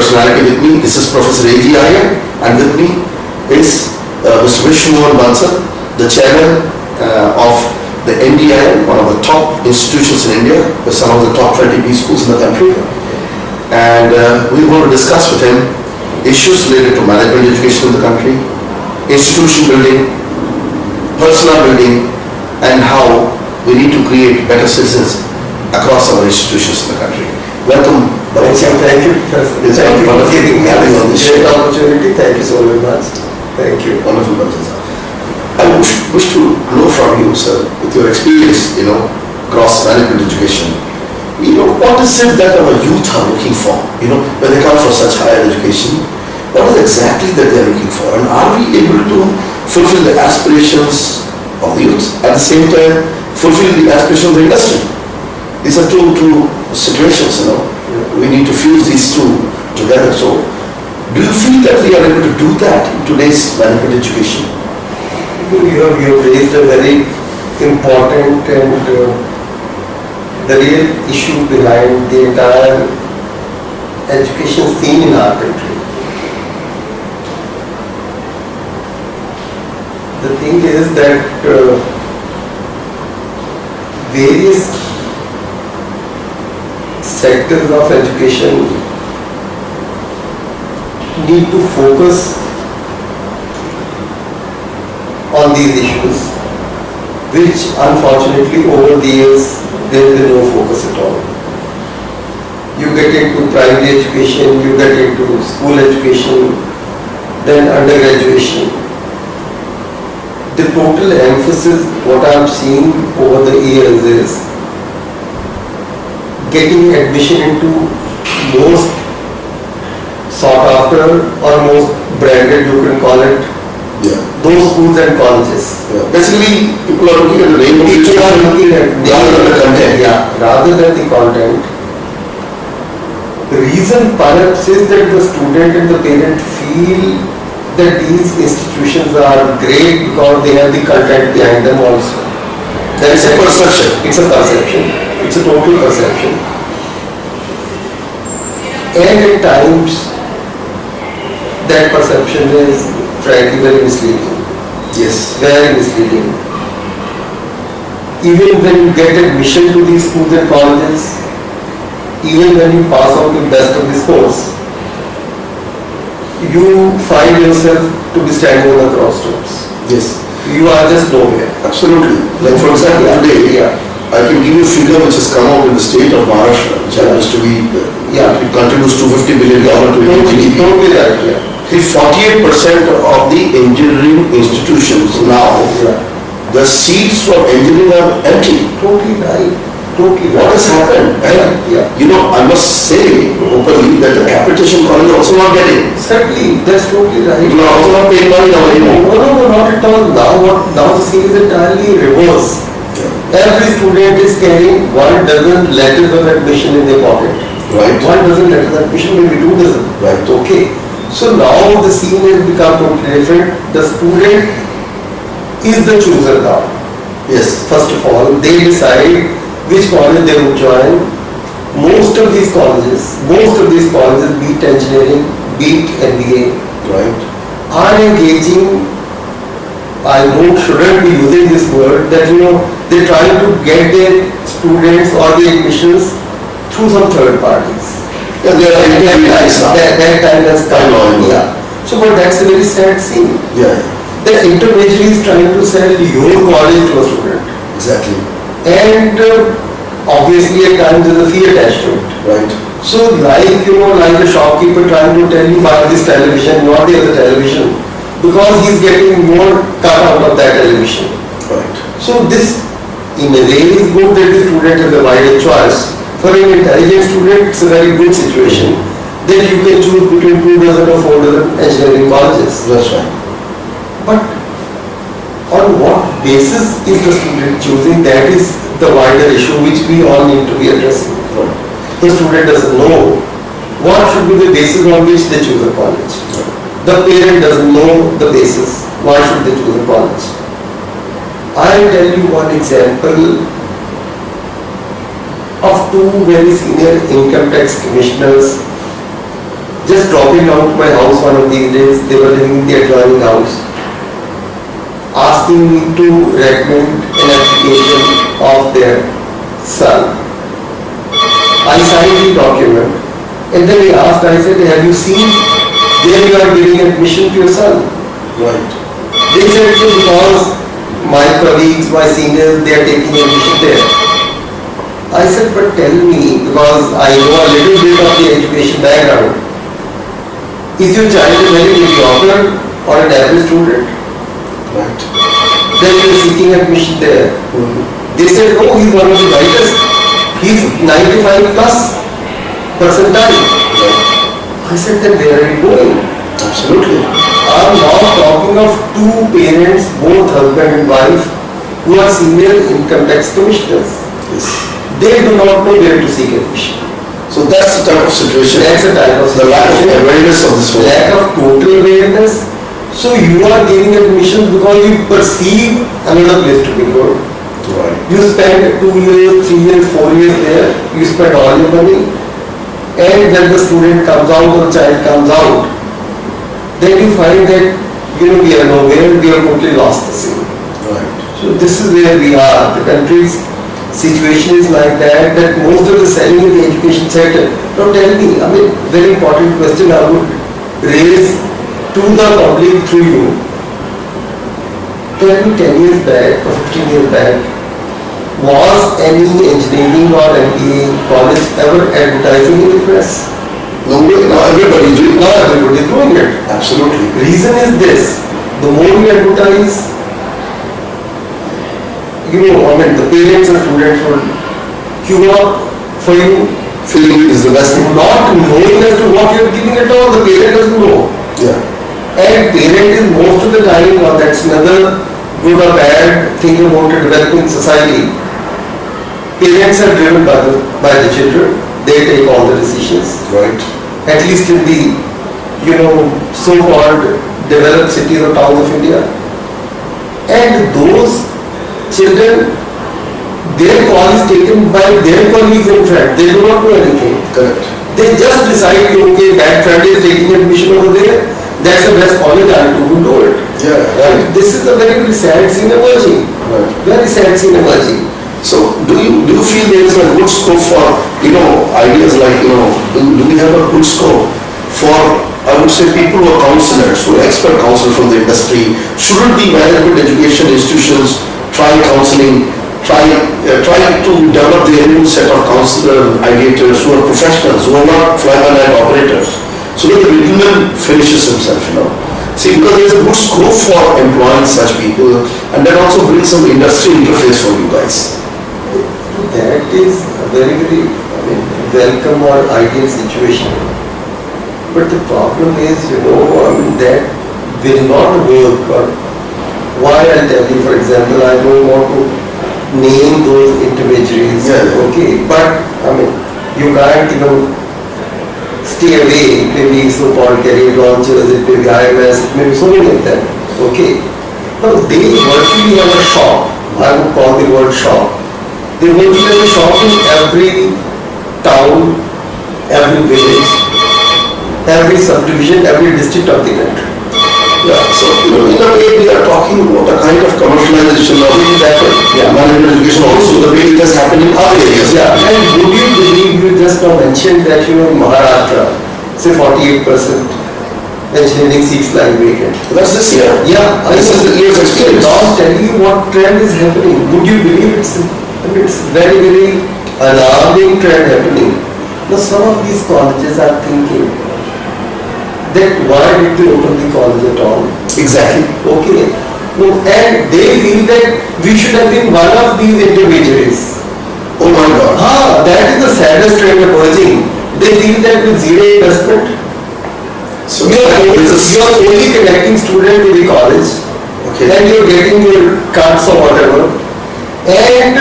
personality with me. This is Professor A.G. Iyer, and with me is Mr. Vishnu Mohan Bansal, the chairman of the NDIM, one of the top institutions in India, with some of the top 20 B schools in the country. And we want to discuss with him issues related to management education in the country, institution building, personal building, and how we need to create better citizens across our institutions in the country. Welcome. Thank you. Thank you for giving me on this great opportunity. Thank you so very much. Thank you. Wonderful, Bansal. I wish to know from you, sir, with your experience, across management education, what is it that our youth are looking for, when they come for such higher education? What is exactly that they are looking for? And are we able to fulfill the aspirations of the youth, at the same time fulfill the aspirations of the industry? These are two situations, We need to fuse these two together. So, do you feel that we are able to do that in today's management education? You have raised a very important and the real issue behind the entire education scene in our country. The thing is that various sectors of education need to focus on these issues, which unfortunately over the years there is no focus at all. You get into primary education, you get into school education, then undergraduation. The total emphasis, what I am seeing over the years is getting admission into most sought after or most branded, you can call it, those schools and colleges. Basically, people are looking at the name of the People are looking at rather than the content. Rather than the content. The reason perhaps is that the student and the parent feel that these institutions are great because they have the content behind them also. There is a perception. It's a perception. It's a total perception. And at times, that perception is frankly very misleading. Yes. Very misleading. Even when you get admission to these schools and colleges, even when you pass out with best of the scores, you find yourself to be standing on the crossroads. Yes. You are just nowhere. Absolutely. Like for example, today, I can give you a figure which has come out in the state of Maharashtra, which happens to be, it contributes $250 billion to GDP. Totally right, If 48% of the engineering institutions now, the seats for engineering are empty. Totally right. Totally right. What has happened? I must say openly that the capitation college are also not getting. Certainly, that's totally right. People are also not paying money now anymore. No, not at all. Now the scene is entirely reverse. Every student is carrying 1 dozen letters of admission in their pocket. Right. 1 dozen letters of admission, maybe 2 dozen. Right. Okay. So now the scene has become totally different. The student is the chooser now. Yes. First of all, they decide which college they would join. Most of these colleges, be it engineering, be it MBA, Right. are engaging, I shouldn't be using this word, that they're trying to get their students or the admissions through some third parties. They are That time has come. I know. So, but that's a very sad scene. Yeah. The intermediary is trying to sell your college to a student. Exactly. And obviously at times there's a fee attached to it. Right. So like a shopkeeper trying to tell you buy this television, not the other television, because he's getting more cut out of that television. Right. So this in a way is good that the student has a wider choice. For an intelligent student, it's a very good situation. Then you can choose between 2 dozen or 4 dozen engineering colleges. That's right. But on what basis is the student choosing? That is the wider issue which we all need to be addressing. The student doesn't know what should be the basis on which they choose a college. The parent doesn't know the basis. Why should they choose a college? I'll tell you one example of 2 very senior income tax commissioners just dropping down to my house one of these days. They were living in the adjoining house, asking me to recommend an application of their son. I signed the document, and then he asked, I said, have you seen where you are giving admission to your son? Right. They said, so because my colleagues, my seniors, they are taking admission there. I said, but tell me, because I know a little bit of the education background, is your child a very mediocre or an average student? Right. Then you are seeking admission there. They said, oh, he's one of the brightest. He's 95 plus percentile. I said, then where are you going? Absolutely. I'm now talking of two parents, both husband and wife, who are senior income tax commissioners. Yes. They do not know where to seek admission. So that's the type of situation. That's the type of The lack of awareness of this world. lack of total awareness. So you are giving admission because you perceive another place to be good. Right. You spend 2 years, 3 years, 4 years there, you spend all your money, and when the student comes out or the child comes out, then you find that we are nowhere, we are totally lost the scene. Right. So this is where we are. The country's situation is like that most of the selling in the education sector. Now tell me, very important question I would raise to the public through you. Tell me 10 years back or 15 years back, was any engineering or MBA college ever advertising in the press? No way. Now everybody is doing it. Now everybody is doing it. Absolutely. Reason is this: the more you advertise, the parents and students will queue up for you. Feeling is the best thing. Not knowing as to what you are giving at all, the parent doesn't know. Yeah. And parent is most of the time, or that's another good or bad thing about a developing society. Parents are driven by the children. They take all the decisions. Right. At least in the, so-called developed cities or towns of India. And those children, their call is taken by their colleagues and friends. They do not know anything. Correct. They just decide, okay, that friend is taking admission over there. That's the best college, I will do it. Yeah. Right. This is a very, very sad scene emerging. Right. Very sad scene emerging. So do you feel there is a good scope for ideas like do we have a good scope for, I would say, people who are counselors, who are expert counselors from the industry? Shouldn't the management education institutions try counseling, try to develop their own set of counselor ideators who are professionals, who are not fly-by-night operators, so that the middleman finishes himself, See, because there is a good scope for employing such people, and that also brings some industry interface for you guys. That is a very, very welcome or ideal situation. But the problem is, that will not work. Or why I'll tell you, for example, I don't want to name those intermediaries. Yeah. Okay, but you can't, stay away. It may be so-called career launchers, it may be IMS, it may be so many of them. Okay. Now they virtually have a shop. I would call the word shop. They virtually have a shop in every town, every village, every subdivision, every district of the country. Yeah, so in a way we are talking about a kind of commercialization of management education also, the way it has happened in other areas. Yeah, and would you believe, you just now mentioned that in Maharashtra, say 48% engineering seats lying vacant. That's this year. Yeah, This is the year's experience. Now tell you what trend is happening. Would you believe it's very, very alarming trend happening. Now some of these colleges are thinking that why did they open the college at all? Exactly. Okay. No, and they feel that we should have been one of these intermediaries. Oh my God. That is the saddest trend emerging. They feel that with zero investment, So you are only connecting student to the college, Okay. and you are getting your cards or whatever. And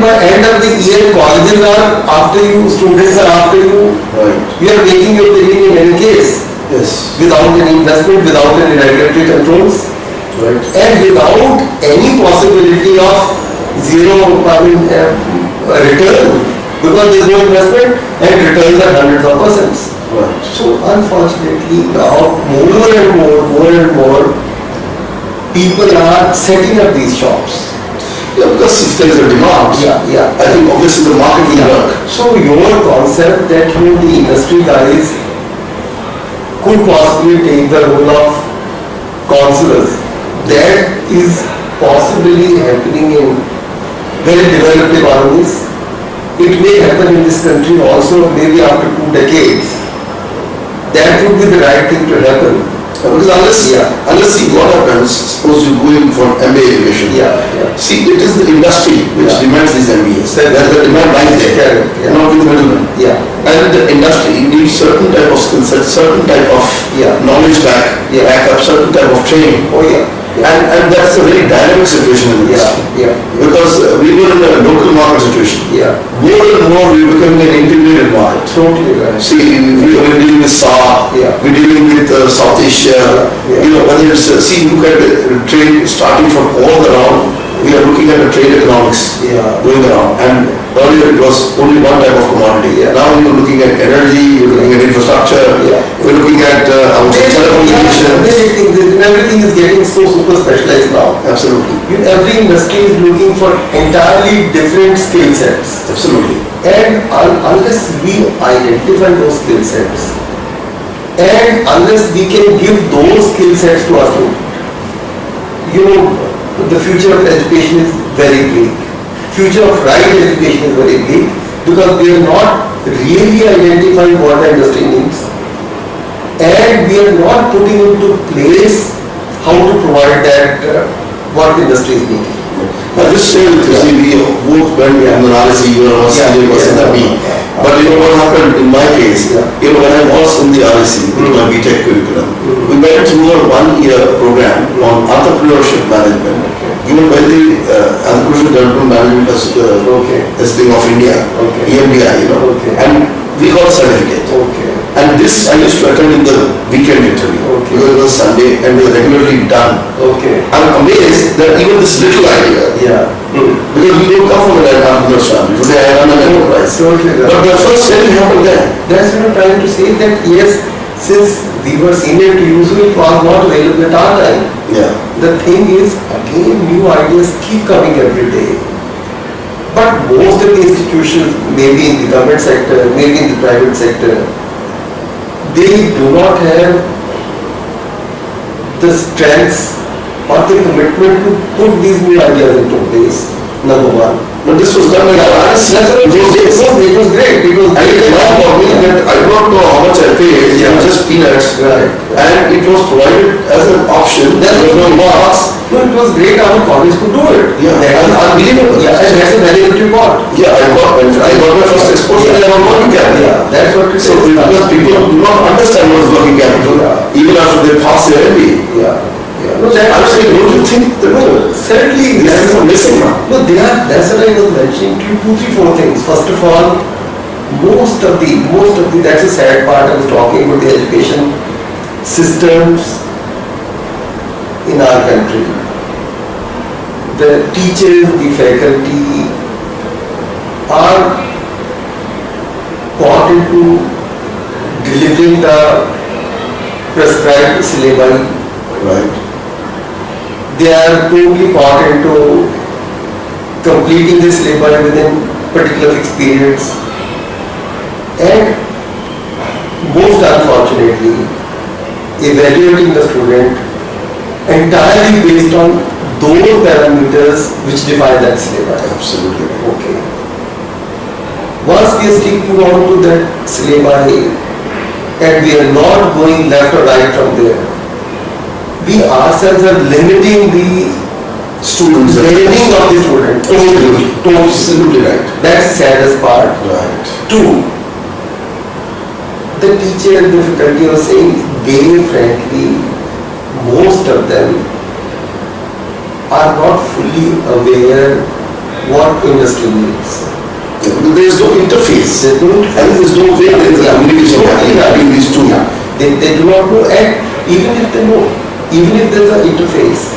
by end of the year, colleges are after you, students are after you. Right. You are making your living in any case, Yes. without any investment, without any regulatory controls, Right. and without any possibility of zero return, because there is no investment and returns are hundreds of percents. Right. So unfortunately now more and more people are setting up these shops. Yeah, because if there is a demand, Yeah. I think obviously the market will work. So your concept that the industry guys could possibly take the role of counselors, that is possibly happening in very developed economies. It may happen in this country also maybe after 2 decades. That would be the right thing to happen. Because unless see what happens, suppose you go in for MBA education. Yeah. See, it is the industry which Yeah. demands these MBAs. Correct. Where the demand lies there, Correct, yeah. not with the middleman. Yeah. And the industry needs certain type of skill set, certain type of Yeah. knowledge Yeah. backup, certain type of training. Oh yeah. And that's a very dynamic situation in the industry. Yeah. Because we were in a local market situation. Yeah. More and more we are becoming an integrated market. Totally right. See, we are dealing with SAARC, Yeah. we're dealing with South Asia, Yeah. you know, whether it's, see, look at the trade starting from all around, we are looking at the trade economics Yeah. going around. And earlier it was only one type of commodity. Yeah. Now you're looking at energy, you're looking at infrastructure, Yeah. we're looking at telecommunications. Everything is getting so super specialized now. Absolutely, Every industry is looking for entirely different skill sets. absolutely. And unless we identify those skill sets, and unless we can give those skill sets to our students, the future of education is very bleak. Future of right education is very bleak because we are not really identifying what the industry needs, and we are not putting into place how to provide that what the industry is needing. I just say with you, see, we both went in the RSE, you were a senior person than me. But you know what happened in my case, Yeah. when I was in the RSE with my BTech curriculum, we went through a 1-year program on entrepreneurship management, given by the Entrepreneurship Development Management Okay. Thing of India, Okay. EMBI, Okay. and we got a certificate. Okay. And this I used to attend in the weekend interview, Okay. because it was Sunday and we were regularly done. Okay. I'm amazed that even this little idea, Yeah. because we don't come from an entrepreneur's family, today I run an enterprise. Totally right. But the first training happened there. That's what I'm trying to say, that yes, since we were senior to you, so it was not available at our time. Yeah. The thing is, again, new ideas keep coming every day. But most of the institutions, maybe in the government sector, maybe in the private sector, they do not have the strength or the commitment to put these new ideas into place, number one. But this was done by RSE in those days. It was great because And it came out for me that I don't know how much I paid, it was just peanuts. Right. And it was provided as an option, there was no marks. No, it was great our college could do it. Yeah, That is unbelievable. Yeah, and that's a benefit you got. Yeah, I got my first exposure in our working capital. Yeah, that's what it is. So because people do not understand what is working capital, Yeah. even after they pass their MBA. Yeah. No, that I'm saying, don't you think that certainly this is missing now? No, that's what I was mentioning to you, 2, 3, 4 things. First of all, most of the, that's the sad part. I was talking about the education systems in our country. The teachers, the faculty are caught into delivering the prescribed syllabi. Right. They are totally caught into completing this syllabi within particular fixed periods, and most unfortunately evaluating the student entirely based on those parameters which define that syllabi. Absolutely. Okay. Once we are sticking on to that syllabi and we are not going left or right from there, we ourselves are limiting the Students. training of the student. Absolutely right. That's the saddest part. Right. 2, the teacher and the faculty are saying, they frankly, most of them are not fully aware what industry needs. There is no interface. They don't, And there is no way there is a communication happening between these two. Yeah. They do not know, and even if they know, even if there is an interface,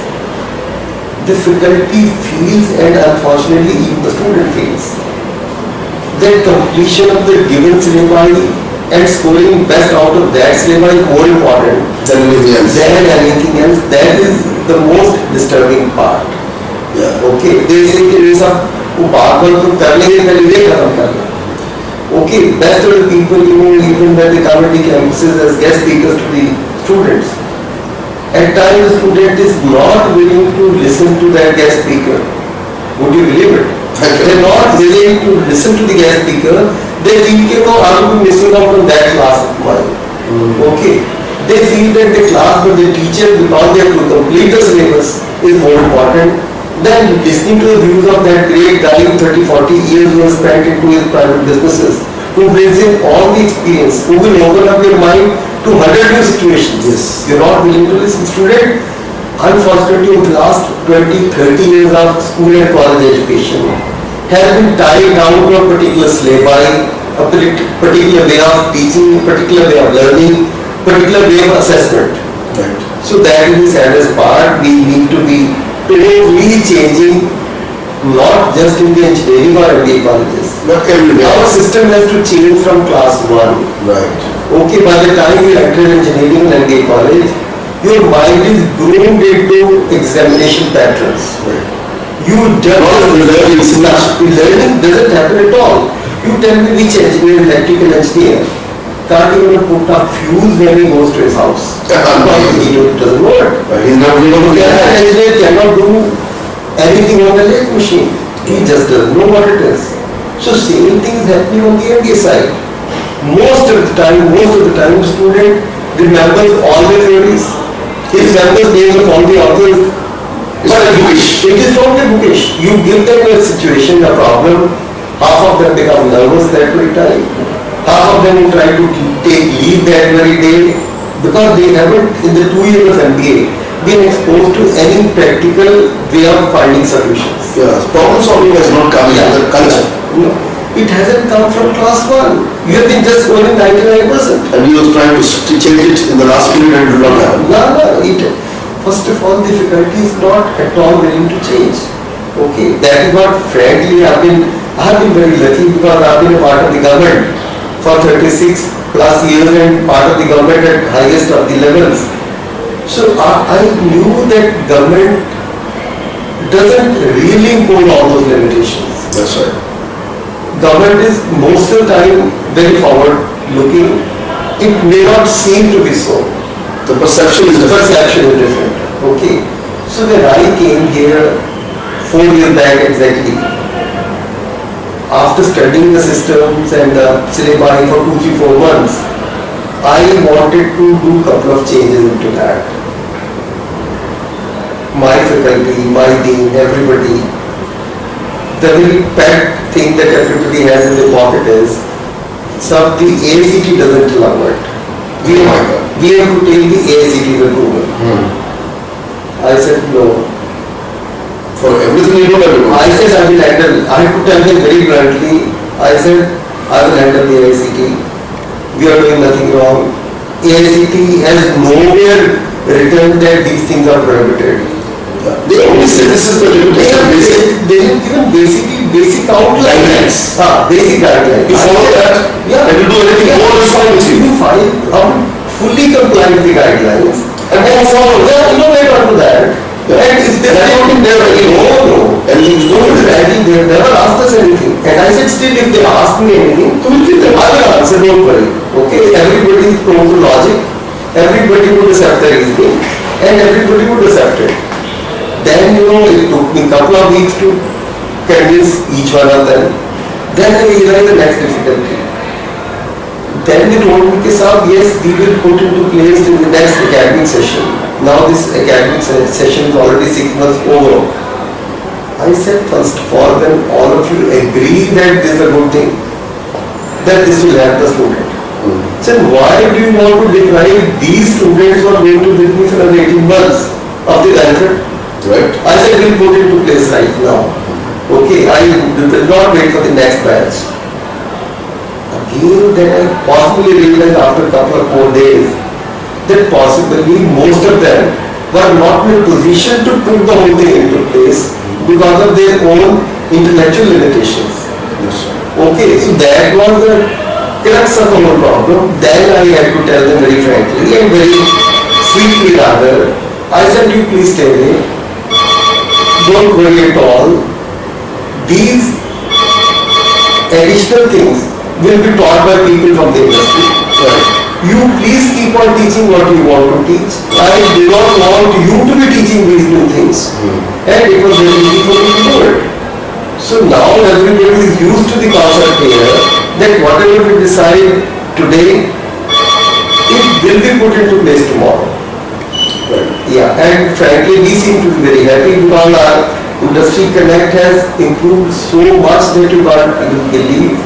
the faculty feels, and unfortunately even the student feels, that completion of the given syllabi and scoring best out of that syllabus is more important Then anything else. than anything else. That is the most disturbing part. Yeah. Okay, they say कि ये सब वो बात तो कर लेंगे पहले ये खत्म कर लें. Okay, best of the people, you know, even when they come to the campuses as guest speakers to the students. At times the student is not willing to listen to that guest speaker. Would you believe it? They're not willing to listen to the guest speaker. They feel that, oh, I will be missing out on that class of mine. Okay. They feel that the class but the teacher, because they have to complete the syllabus, is more important than listening to the views of that great guy who 30, 40 years who has spent into his private businesses, who brings in all the experience, who will open up your mind to 100 new situations. Yes. You're not willing to listen. Student, unfortunately, in the last 20, 30 years of school and college education, has been tied down to a particular syllabi, a particular way of teaching, particular way of learning, particular way of assessment. Right. So that is the saddest part. We need to be totally changing, not just in the engineering or MBA colleges. Not everywhere. Our system has to change from class 1. Right. Okay, by the time you enter engineering and MBA college, your mind is groomed into examination patterns. Right. You don't Not learning is not. learning doesn't happen at all. You tell me which engineer, electrical engineer, can't even put a fuse when he goes to his house. It doesn't work. He's not going to The get other that. engineer cannot do anything on the lathe machine. He just doesn't know what it is. So same thing is happening on the MBA side. Most of the time, the student remembers all the theories. He remembers names of all the authors. It's like bookish. It is totally bookish. You give them a situation, a problem, half of them become nervous that very time. Half of them will try to take leave that very day because they haven't, in the 2 years of MBA, been exposed to any practical way of finding solutions. Yeah. Problem solving has not come in the culture. No, it hasn't come from class 1. You have been just scoring 99%. And he was trying to change it in the last period and it did not happen. First of all, difficulty is not at all willing to change. Okay, that is what frankly I have been very lucky because I have been a part of the government for 36 plus years and part of the government at highest of the levels. So I knew that government doesn't really impose all those limitations. That's right. Government is most of the time very forward looking. It may not seem to be so. The perception is The different. perception is different. Okay. So when I came here 4 years back exactly, after studying the systems and the syllabi for 2, 3, 4 months, I wanted to do a couple of changes into that. My faculty, my dean, everybody, the very pet thing that everybody has in their pocket is, sir, the ACT doesn't allow it. We have to take the ACT's approval. I said no. For everything you do, everyone. I said I will handle. I have to tell him very bluntly. I said I will handle the AICT. We are doing nothing wrong. AICT has nowhere written that these things are prohibited. They only say this is the limitation. They have given basic outlines. Basic guidelines. You follow that, Yeah. and you do anything more, it's fine with you. You fully comply with the guidelines. And then follow. Yeah, innovate onto that. And if they That's not in there anymore. no. Anything to do with that. Exactly, they have never asked us anything. And I said, still, if they ask me anything, we'll give them. I will answer, don't worry. Okay, everybody is prone to logic, everybody would accept the reasoning, and everybody would accept it. Then, it took me a couple of weeks to convince each one of them. Then I realized the next difficulty. Then they told me, yes, we will put into place in the next academic session. Now this academic session is already 6 months over. I said, first of all, when all of you agree that this is a good thing, that this will help the student. So why do you want to deprive these students who are going to with me for another 18 months of the benefit? Right. I said, we'll put it into place right now. Okay, I will not wait for the next batch. Again, then I possibly realized after a couple of more days that possibly most of them were not in a position to put the whole thing into place because of their own intellectual limitations. Yes, sir. Okay, so that was the crux of the whole problem. Then I had to tell them very frankly and very sweetly rather. I said, you please stay away. Don't worry at all. These additional things will be taught by people from the industry. You please keep on teaching what you want to teach. I do not want you to be teaching these new things. And it was very easy for me to do it. So now everybody is used to the concept here that whatever we decide today, it will be put into place tomorrow. Yeah, and frankly we seem to be very happy because our industry connect has improved so much that you can't even believe.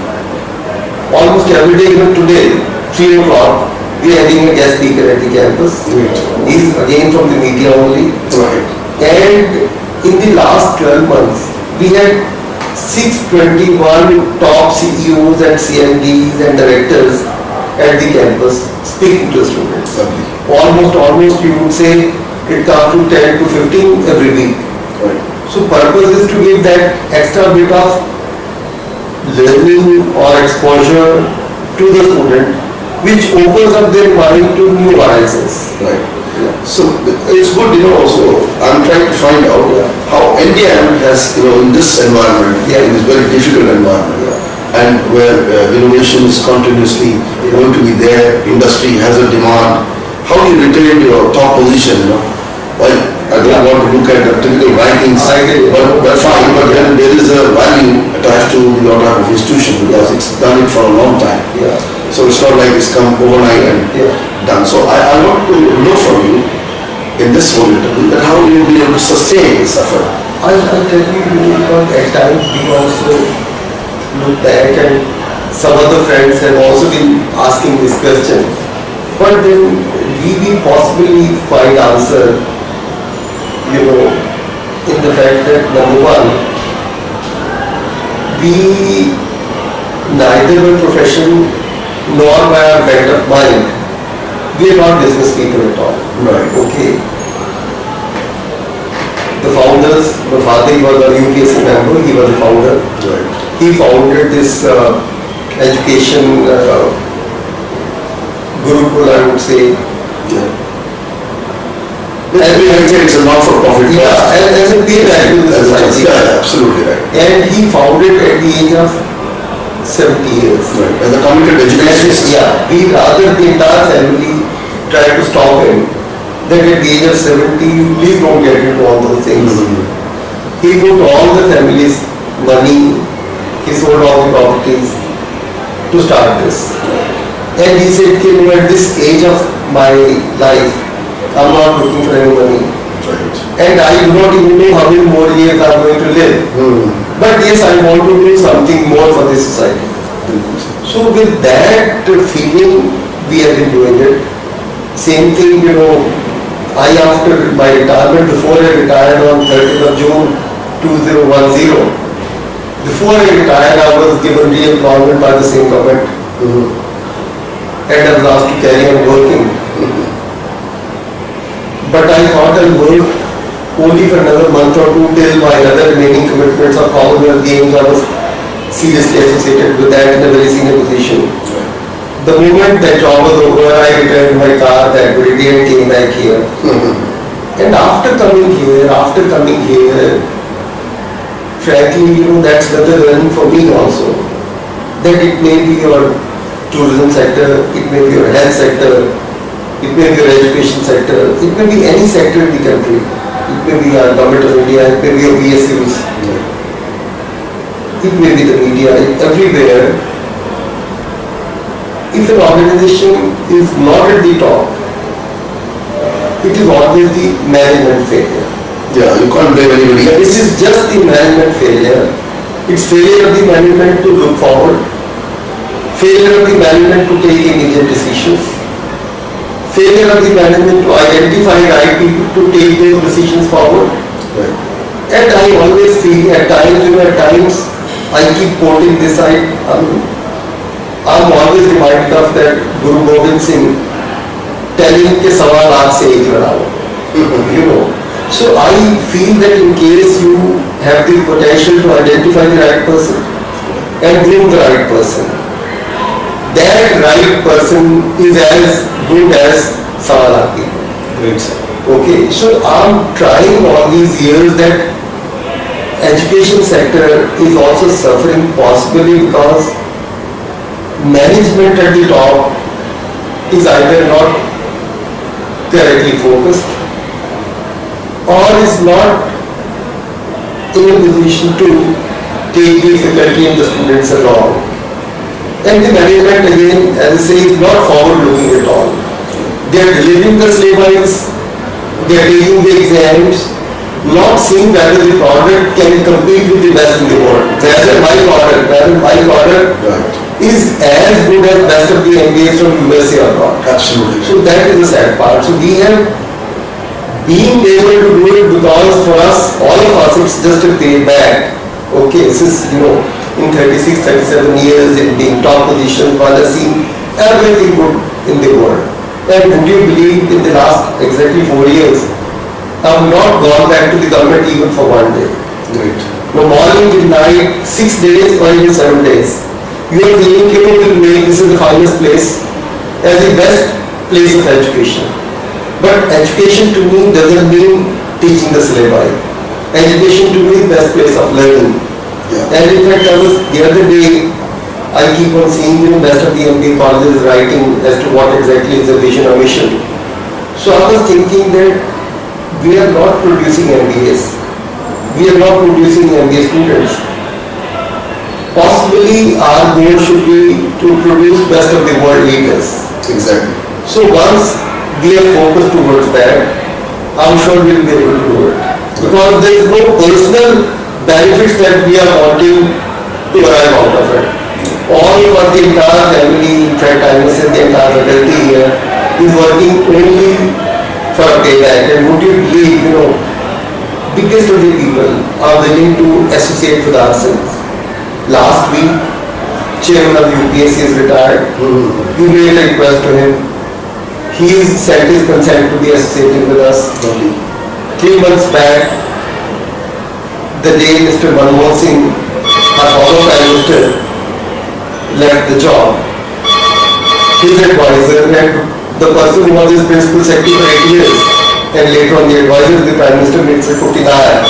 Almost every day, even today, 3 o'clock, we are having a guest speaker at the campus. He's again from the media only. And in the last 12 months, we had 621 top CEOs and CMDs and directors at the campus speaking to students. Almost you would say it comes to 10 to 15 every week. So purpose is to give that extra bit of learning or exposure to the student, which opens up their mind to new horizons. So it's good, also, I'm trying to find out how NDM has, in this environment, in this very difficult environment, and where innovation is continuously going to be there, industry has a demand, how do you retain your top position, Well, I don't want to look at the typical rankings, but fine, but then there is a value attached to your type of institution because it's done it for a long time. So it's not like it's come overnight and done. So I want to know from you in this whole interview that how you will be able to sustain this effort. I'll tell you, because at times we also look back and some other friends have also been asking this question. But then we possibly find answer, in the fact that number one, we neither by profession nor by our bent of mind, we are not business people at all. Okay. The founders, my father was a UPSC member, he was the founder. He founded this education Gurukul, I would say. It's a not-for-profit. And as a peer value to the society. Absolutely right. And he founded at the age of 70 years. As a committed educationist. We rather the entire family tried to stop him. That at the age of 70, you please don't get into all those things. He put all the family's money, he sold all the properties to start this. And he said, at this age of my life, I'm not looking for any money. And I do not even know how many more years I'm going to live. But yes, I want to do something more for this society. So with that feeling, we have been doing it. Same thing, I after my retirement, before I retired on 30th of June 2010, before I retired, I was given re-employment by the same government. And I was asked to carry on working. But I thought I'll work only for another month or two till my other remaining commitments of Commonwealth Games. I was seriously associated with that in a very senior position. The moment that job was over, I returned my car that day and came back here. And after coming here, frankly, that's another learning for me also. That it may be your tourism sector, it may be your health sector, it may be your education sector, it may be any sector in the country. It may be our government of India, it may be your PSUs, it may be the media, everywhere. If an organization is not at the top, it is always the management failure. You can't blame anybody else. This is just the management failure. It's failure of the management to look forward, failure of the management to take immediate decisions, failure of the management to identify right people to take those decisions forward. And I always feel at times, I keep quoting this, I'm always reminded of that Guru Gobind Singh telling ke sawa lakh se ek ladao. So I feel that in case you have the potential to identify the right person and groom the right person, that right person is as good as some other people. Great, sir. Okay, so I'm trying all these years that education sector is also suffering possibly because management at the top is either not correctly focused or is not in a position to take the faculty and the students along. And the management again, as I say, is not forward looking at all. They are delivering the syllabus, they are taking the exams, not seeing whether the product can compete with the best in the world. Whether my product Right. is as good as best of the MBAs from USA or not. Absolutely. So that is the sad part. So we have been able to do it because for us, all of us, it's just a payback. Okay, since in 36, 37 years in being top position, one has seen everything good in the world. And would you believe in the last exactly 4 years, I have not gone back to the government even for 1 day. Great. No morning till night, 6 days or even 7 days. You are feeling capable to make this is the finest place as the best place of education. But education to me doesn't mean teaching the syllabi. Education to me is best place of learning. Yeah. And in fact, I was the other day, I keep on seeing best of the MBA colleges writing as to what exactly is the vision or mission. So I was thinking that we are not producing MBAs. We are not producing MBA students. Possibly our goal should be to produce best of the world leaders. Exactly. So once we are focused towards that, I'm sure we will be able to do it. Because there is no personal benefits that we are wanting to arrive out of it. All for the entire family, in fact I must say the entire faculty here is working only for a payback. And would you believe, biggest of the people are willing to associate with ourselves. Last week, chairman of UPSC is retired. We made a request to him. He sent his consent to be associated with us. 3 months back, the day Mr. Manmohan Singh, our former Prime Minister, left the job, his advisor and the person who was his principal secretary for 8 years, and later on the advisor to the Prime Minister, Mr. Kutinaya.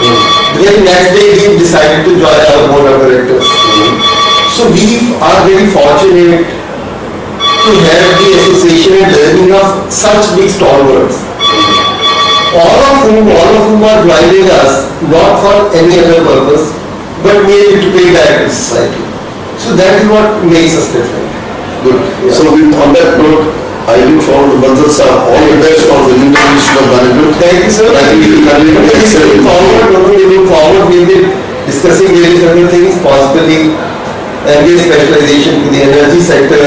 The very next day he decided to join our board of directors. So we are very fortunate to have the association and learning of such big stalwarts. All of whom are joining us not for any other purpose, but merely to pay back to society. So that is what makes us different. Good. Yeah. So on that note, I look forward to Bansal sir. All the best for the Indian Institute of Management. Thank you, sir. I think we will continue to excel. We look forward, we'll be discussing various other things, possibly MBA specialization in the energy sector.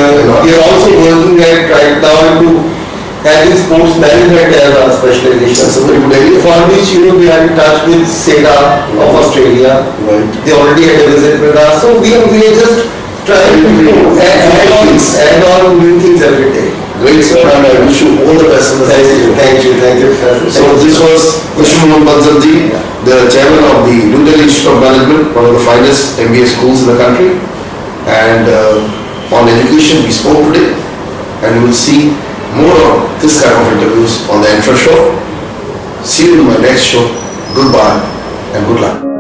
We are also working at right now to having sports management as our specialization. That's a very good idea. For which we are in touch with SEDA of Australia. Right. They already had a visit with us. So we are just trying to add on new things every day. Great, sir, and I wish you all the best in the Thank you. So this was Kushal Bansalji, the chairman of the New Delhi Institute of Management, one of the finest MBA schools in the country. And on education we spoke today, and you will see more of this kind of interviews on the Infra Show. See you in my next show. Goodbye and good luck.